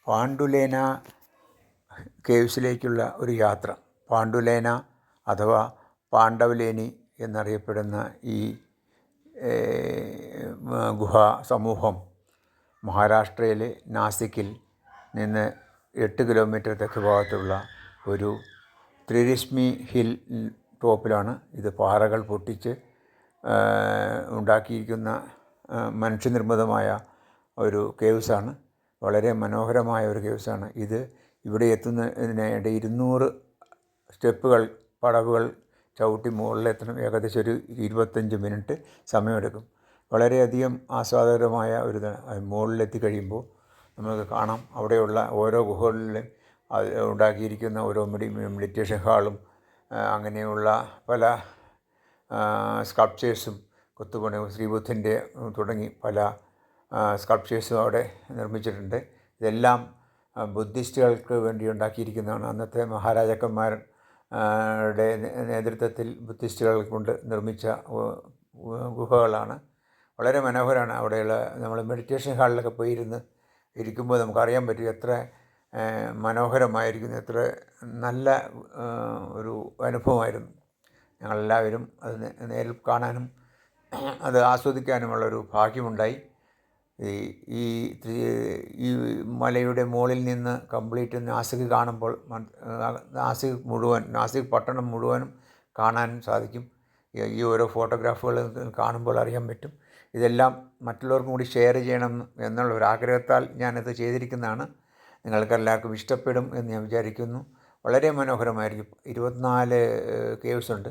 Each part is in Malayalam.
പാണ്ഡുലേന കേവ്സിലേക്കുള്ള ഒരു യാത്ര. പാണ്ഡുലേന അഥവാ പാണ്ഡവലേനി എന്നറിയപ്പെടുന്ന ഈ ഗുഹാ സമൂഹം മഹാരാഷ്ട്രയിലെ നാസിക്കിൽ നിന്ന് 8 കിലോമീറ്റർ തെക്ക് ഭാഗത്തുള്ള ഒരു ത്രിരശ്മി ഹിൽ ടോപ്പിലാണ്. ഇത് പാറകൾ പൊട്ടിച്ച് ഉണ്ടാക്കിയിരിക്കുന്ന മനുഷ്യനിർമ്മിതമായ ഒരു കേവ്സാണ്. വളരെ മനോഹരമായ ഒരു കേവ്സാണ് ഇത്. ഇവിടെ എത്തുന്നതിനായിട്ട് 200 സ്റ്റെപ്പുകൾ, പടവുകൾ ചവിട്ടി മുകളിലെത്തണം. ഏകദേശം ഒരു 25 മിനിറ്റ് സമയമെടുക്കും. വളരെയധികം ആസ്വാദകരമായ ഒരു മുകളിലെത്തി കഴിയുമ്പോൾ നമുക്ക് കാണാം അവിടെയുള്ള ഓരോ ഗുഹകളിലും ഉണ്ടാക്കിയിരിക്കുന്ന ഓരോ മെഡിറ്റേഷൻ ഹാളും അങ്ങനെയുള്ള പല സ്കൾപ്ചേഴ്സും കൊത്തുപണി ശ്രീബുദ്ധൻ്റെ തുടങ്ങി പല സ്കൾപ്ചേഴ്സും അവിടെ നിർമ്മിച്ചിട്ടുണ്ട്. ഇതെല്ലാം ബുദ്ധിസ്റ്റുകൾക്ക് വേണ്ടി ഉണ്ടാക്കിയിരിക്കുന്നതാണ്. അന്നത്തെ മഹാരാജാക്കന്മാരുടെ നേതൃത്വത്തിൽ ബുദ്ധിസ്റ്റുകൾ കൊണ്ട് നിർമ്മിച്ച ഗുഹകളാണ്. വളരെ മനോഹരമാണ്. അവിടെയുള്ള നമ്മൾ മെഡിറ്റേഷൻ ഹാളിലൊക്കെ പോയിരുന്ന് ഇരിക്കുമ്പോൾ നമുക്കറിയാൻ പറ്റും എത്ര മനോഹരമായിരിക്കുന്നു, എത്ര നല്ല ഒരു അനുഭവമായിരുന്നു. ഞങ്ങളെല്ലാവരും അത് നേരിൽ കാണാനും അത് ആസ്വദിക്കാനുമുള്ളൊരു ഭാഗ്യമുണ്ടായി. ഈ മലയുടെ മുകളിൽ നിന്ന് കംപ്ലീറ്റ് നാസിക് കാണുമ്പോൾ നാസിക് പട്ടണം മുഴുവനും കാണാൻ സാധിക്കും. ഈ ഓരോ ഫോട്ടോഗ്രാഫുകൾ കാണുമ്പോൾ അറിയാൻ പറ്റും. ഇതെല്ലാം മറ്റുള്ളവർക്കും കൂടി ഷെയർ ചെയ്യണം എന്നുള്ള ഒരു ആഗ്രഹത്താൽ ഞാനത് ചെയ്തിരിക്കുന്നതാണ്. നിങ്ങൾക്കെല്ലാവർക്കും ഇഷ്ടപ്പെടും എന്ന് ഞാൻ വിചാരിക്കുന്നു. വളരെ മനോഹരമായിരിക്കും. 24 കേവ്സ് ഉണ്ട്.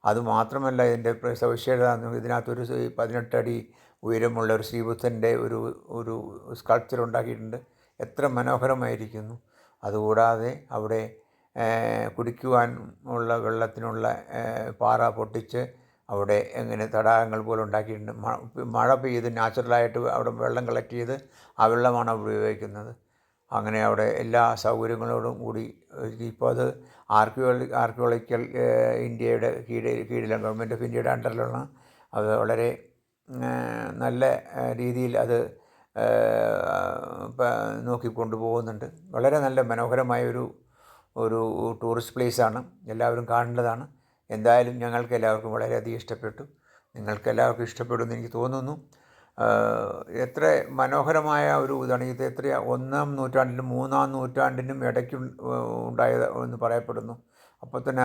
അതുമാത്രമല്ല ഇതിൻ്റെ സവിശേഷത, ഇതിനകത്തൊരു 18 അടി ഉയരമുള്ള ഒരു ശ്രീബുദ്ധൻ്റെ ഒരു സ്കൾപ്ചർ ഉണ്ടാക്കിയിട്ടുണ്ട്. എത്ര മനോഹരമായിരിക്കുന്നു. അതുകൂടാതെ അവിടെ കുടിക്കുവാൻ ഉള്ള വെള്ളത്തിനുള്ള പാറ പൊട്ടിച്ച് അവിടെ എങ്ങനെ തടാകങ്ങൾ പോലെ ഉണ്ടാക്കിയിട്ടുണ്ട്. മഴ പെയ്ത് നാച്ചുറലായിട്ട് അവിടെ വെള്ളം കളക്ട് ചെയ്ത് ആ വെള്ളമാണ് ഉപയോഗിക്കുന്നത്. അങ്ങനെ അവിടെ എല്ലാ സൗകര്യങ്ങളോടും കൂടി ഇപ്പോൾ അത് ആർക്കിയോളജിക്കൽ ഇന്ത്യയുടെ കീഴിലാണ്, ഗവൺമെൻറ് ഓഫ് ഇന്ത്യയുടെ അണ്ടറിലാണ്. അത് വളരെ നല്ല രീതിയിൽ അത് നോക്കിക്കൊണ്ടു പോകുന്നുണ്ട്. വളരെ നല്ല മനോഹരമായൊരു ടൂറിസ്റ്റ് പ്ലേസാണ്. എല്ലാവരും കാണേണ്ടതാണ്. എന്തായാലും ഞങ്ങൾക്ക് എല്ലാവർക്കും വളരെയധികം ഇഷ്ടപ്പെട്ടു. നിങ്ങൾക്ക് എല്ലാവർക്കും ഇഷ്ടപ്പെടുമെന്ന് എനിക്ക് തോന്നുന്നു. എത്ര മനോഹരമായ ഒരു ഇതാണ് ഇത്. എത്ര 1-ാം നൂറ്റാണ്ടിനും 3-ാം നൂറ്റാണ്ടിനും ഇടയ്ക്ക് ഉണ്ടായത് എന്ന് പറയപ്പെടുന്നു. അപ്പോൾ തന്നെ